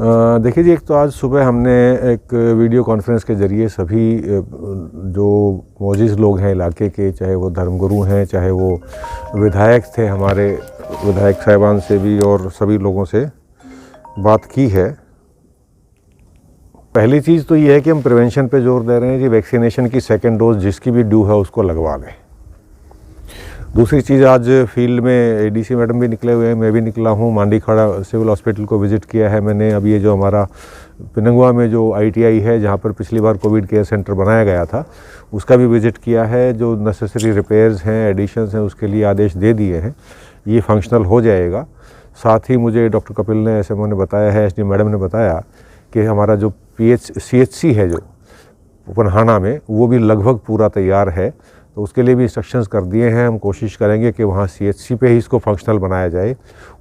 देखिए जी, एक तो आज सुबह हमने एक वीडियो कॉन्फ्रेंस के ज़रिए सभी जो मौजूद लोग हैं इलाके के, चाहे वो धर्मगुरु हैं, चाहे वो विधायक थे, हमारे विधायक साहिबान से भी और सभी लोगों से बात की है। पहली चीज़ तो ये है कि हम प्रिवेंशन पे जोर दे रहे हैं कि वैक्सीनेशन की सेकेंड डोज जिसकी भी ड्यू है उसको लगवा लें। दूसरी चीज़, आज फील्ड में एडीसी मैडम भी निकले हुए हैं, मैं भी निकला हूँ, मांडीखाड़ा सिविल हॉस्पिटल को विज़िट किया है मैंने। अब ये जो हमारा पिनंगवा में जो ITI है, जहाँ पर पिछली बार कोविड केयर सेंटर बनाया गया था, उसका भी विज़िट किया है। जो नेसेसरी रिपेयर्स हैं, एडिशंस हैं, उसके लिए आदेश दे दिए हैं, ये फंक्शनल हो जाएगा। साथ ही मुझे डॉक्टर कपिल ने, SMO ने बताया है, SD मैडम ने बताया कि हमारा जो CHC है जो पनहाना में, वो भी लगभग पूरा तैयार है, तो उसके लिए भी इंस्ट्रक्शंस कर दिए हैं। हम कोशिश करेंगे कि वहाँ CHC पे ही इसको फंक्शनल बनाया जाए।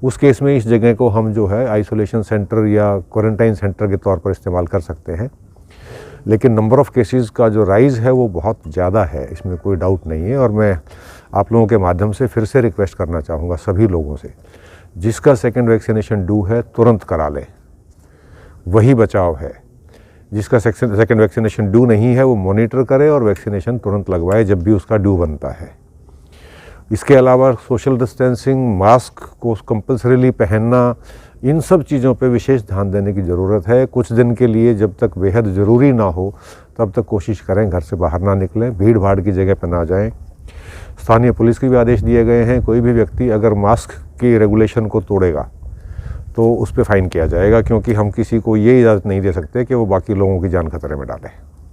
उस केस में इस जगह को हम जो है आइसोलेशन सेंटर या क्वारंटाइन सेंटर के तौर पर इस्तेमाल कर सकते हैं। लेकिन नंबर ऑफ़ केसेस का जो राइज़ है वो बहुत ज़्यादा है, इसमें कोई डाउट नहीं है। और मैं आप लोगों के माध्यम से फिर से रिक्वेस्ट करना चाहूँगा सभी लोगों से, जिसका सेकेंड वैक्सीनेशन ड्यू है तुरंत करा लें, वही बचाव है। जिसका सेकेंड वैक्सीनेशन ड्यू नहीं है वो मॉनिटर करे और वैक्सीनेशन तुरंत लगवाए जब भी उसका ड्यू बनता है। इसके अलावा सोशल डिस्टेंसिंग, मास्क को कंपल्सरीली पहनना, इन सब चीज़ों पे विशेष ध्यान देने की ज़रूरत है। कुछ दिन के लिए जब तक बेहद ज़रूरी ना हो तब तक कोशिश करें घर से बाहर ना निकलें, भीड़ भाड़ की जगह पर ना जाएं। स्थानीय पुलिस के भी आदेश दिए गए हैं, कोई भी व्यक्ति अगर मास्क की रेगुलेशन को तोड़ेगा तो उस पर फ़ाइन किया जाएगा, क्योंकि हम किसी को ये इजाज़त नहीं दे सकते कि वो बाकी लोगों की जान खतरे में डालें।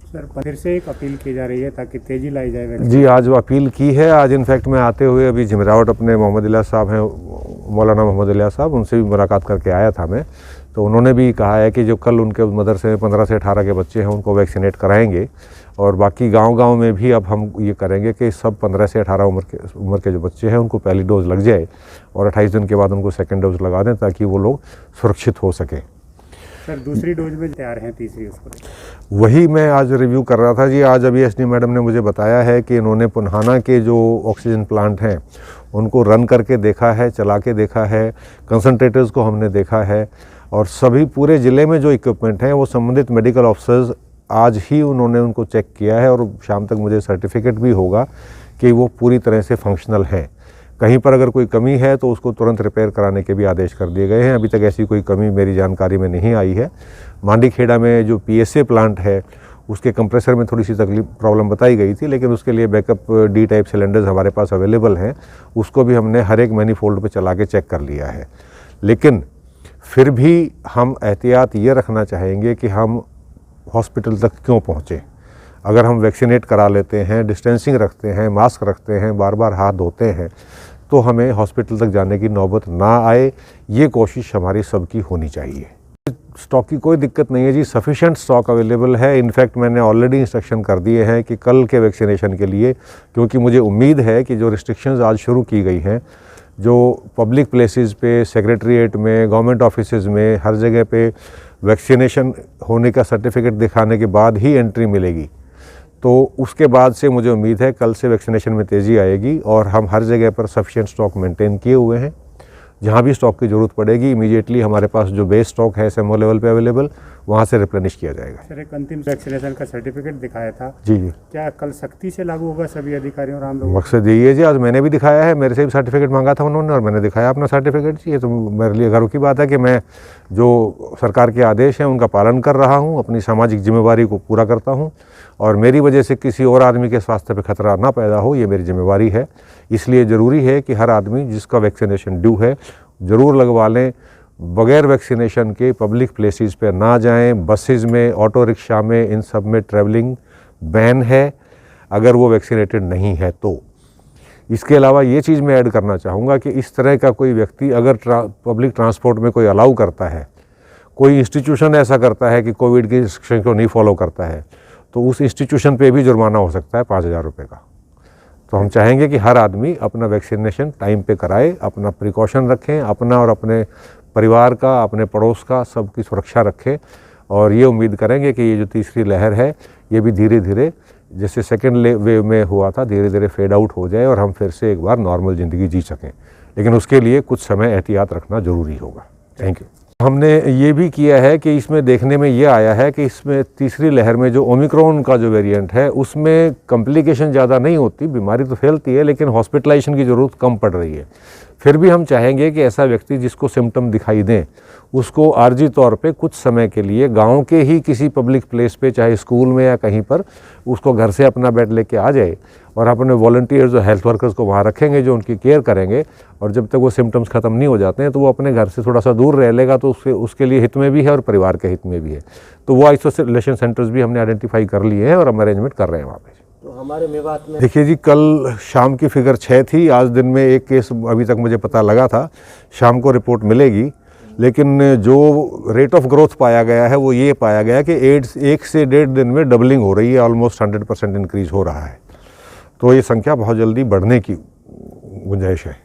सर, फिर से एक अपील की जा रही है ताकि तेज़ी लाई जाए। जी, आज वो अपील की है। आज इनफैक्ट मैं आते हुए अभी झिमरावट अपने मोहम्मद इलियास साहब हैं, मौलाना मोहम्मद इलियास साहब, उनसे भी मुलाकात करके आया था मैं। तो उन्होंने भी कहा है कि जो कल उनके मदरसे में 15 से 18 के बच्चे हैं उनको वैक्सीनेट कराएंगे, और बाकी गांव-गांव में भी अब हम ये करेंगे कि सब 15 से 18 उम्र के जो बच्चे हैं उनको पहली डोज लग जाए और 28 दिन के बाद उनको सेकेंड डोज लगा दें, ताकि वो लोग सुरक्षित हो सकें। सर, दूसरी डोज में तैयार हैं, तीसरी उसको वही मैं आज रिव्यू कर रहा था जी। आज अभी SD मैडम ने मुझे बताया है कि इन्होंने पुनहाना के जो ऑक्सीजन प्लांट हैं उनको रन करके देखा है, चला के देखा है, कंसनट्रेटर्स को हमने देखा है, और सभी पूरे ज़िले में जो इक्विपमेंट हैं वो संबंधित मेडिकल ऑफिसर्स आज ही उन्होंने उनको चेक किया है, और शाम तक मुझे सर्टिफिकेट भी होगा कि वो पूरी तरह से फंक्शनल हैं। कहीं पर अगर कोई कमी है तो उसको तुरंत रिपेयर कराने के भी आदेश कर दिए गए हैं। अभी तक ऐसी कोई कमी मेरी जानकारी में नहीं आई है। मांडीखेड़ा में जो PSA प्लांट है उसके कंप्रेसर में थोड़ी सी प्रॉब्लम बताई गई थी, लेकिन उसके लिए बैकअप D टाइप सिलेंडर्स हमारे पास अवेलेबल हैं, उसको भी हमने हर एक मैनीफोल्ड पे चला के चेक कर लिया है। लेकिन फिर भी हम एहतियात ये रखना चाहेंगे कि हम हॉस्पिटल तक क्यों पहुँचें। अगर हम वैक्सीनेट करा लेते हैं, डिस्टेंसिंग रखते हैं, मास्क रखते हैं, बार बार हाथ धोते हैं, तो हमें हॉस्पिटल तक जाने की नौबत ना आए, ये कोशिश हमारी सबकी होनी चाहिए। स्टॉक की कोई दिक्कत नहीं है जी, सफिशेंट स्टॉक अवेलेबल है। इनफैक्ट मैंने ऑलरेडी इंस्ट्रक्शन कर दिए हैं कि कल के वैक्सीनेशन के लिए, क्योंकि मुझे उम्मीद है कि जो रिस्ट्रिक्शंस आज शुरू की गई हैं, जो पब्लिक प्लेसेस पे, सेक्रेटरीट में, गवर्नमेंट ऑफिसेज़ में, हर जगह पे वैक्सीनेशन होने का सर्टिफिकेट दिखाने के बाद ही एंट्री मिलेगी, तो उसके बाद से मुझे उम्मीद है कल से वैक्सीनेशन में तेज़ी आएगी, और हम हर जगह पर सफिशिएंट स्टॉक मेंटेन किए हुए हैं। जहाँ भी स्टॉक की ज़रूरत पड़ेगी इमीडिएटली हमारे पास जो बेस स्टॉक है SMO लेवल पे अवेलेबल, वहाँ से रिप्लेनिश किया जाएगा। सर, एक अंतिम वैक्सीनेशन का सर्टिफिकेट दिखाया था जी, क्या कल सख्ती से लागू होगा सभी अधिकारियों और आम लोगों? मकसद यही है जी, आज मैंने भी दिखाया है, मेरे से भी सर्टिफिकेट मांगा था उन्होंने और मैंने दिखाया अपना सर्टिफिकेट जी। ये तो मेरे लिए गर्व की बात है कि मैं जो सरकार के आदेश हैं उनका पालन कर रहा हूँ, अपनी सामाजिक जिम्मेवारी को पूरा करता हूँ, और मेरी वजह से किसी और आदमी के स्वास्थ्य पे खतरा ना पैदा हो, ये मेरी जिम्मेवारी है। इसलिए ज़रूरी है कि हर आदमी जिसका वैक्सीनेशन ड्यू है ज़रूर लगवा लें। बगैर वैक्सीनेशन के पब्लिक प्लेसेस पे ना जाएं, बसेस में, ऑटो रिक्शा में, इन सब में ट्रैवलिंग बैन है अगर वो वैक्सीनेटेड नहीं है तो। इसके अलावा ये चीज़ मैं ऐड करना चाहूँगा कि इस तरह का कोई व्यक्ति अगर पब्लिक ट्रांसपोर्ट में कोई अलाउ करता है, कोई इंस्टीट्यूशन ऐसा करता है कि कोविड की रिस्ट्रिक्शन को नहीं फॉलो करता है, तो उस इंस्टीट्यूशन पे भी जुर्माना हो सकता है 5000 रुपये का। तो हम चाहेंगे कि हर आदमी अपना वैक्सीनेशन टाइम पे कराए, अपना प्रिकॉशन रखें, अपना और अपने परिवार का, अपने पड़ोस का, सबकी सुरक्षा रखें, और ये उम्मीद करेंगे कि ये जो तीसरी लहर है ये भी धीरे धीरे जैसे सेकेंड वेव में हुआ था धीरे धीरे फेड आउट हो जाए और हम फिर से एक बार नॉर्मल ज़िंदगी जी सकें। लेकिन उसके लिए कुछ समय एहतियात रखना ज़रूरी होगा। Thank you. हमने ये भी किया है कि इसमें देखने में ये आया है कि इसमें तीसरी लहर में जो ओमिक्रॉन का जो वेरिएंट है उसमें कॉम्प्लिकेशन ज़्यादा नहीं होती, बीमारी तो फैलती है लेकिन हॉस्पिटलाइजेशन की ज़रूरत कम पड़ रही है। फिर भी हम चाहेंगे कि ऐसा व्यक्ति जिसको सिम्टम दिखाई दें उसको आर्जी तौर पे कुछ समय के लिए गांव के ही किसी पब्लिक प्लेस पे, चाहे स्कूल में या कहीं पर, उसको घर से अपना बेड लेके आ जाए और अपने वॉलंटियर्स और हेल्थ वर्कर्स को वहाँ रखेंगे जो उनकी केयर करेंगे, और जब तक वो सिम्टम्स ख़त्म नहीं हो जाते हैं तो वो अपने घर से थोड़ा सा दूर रह लेगा, तो उसके लिए हित में भी है और परिवार के हित में भी है। तो वो आइसोलेशन सेंटर्स भी हमने आइडेंटिफाई कर लिए हैं और हम अरेंजमेंट कर रहे हैं वहाँ पे। तो हमारे मेवात में देखिए जी, कल शाम की फिगर 6 थी, आज दिन में एक केस अभी तक मुझे पता लगा था, शाम को रिपोर्ट मिलेगी। लेकिन जो रेट ऑफ ग्रोथ पाया गया है वो ये पाया गया कि एड्स 1 से 1.5 दिन में डबलिंग हो रही है, ऑलमोस्ट 100% इंक्रीज हो रहा है। तो ये संख्या बहुत जल्दी बढ़ने की गुंजाइश है।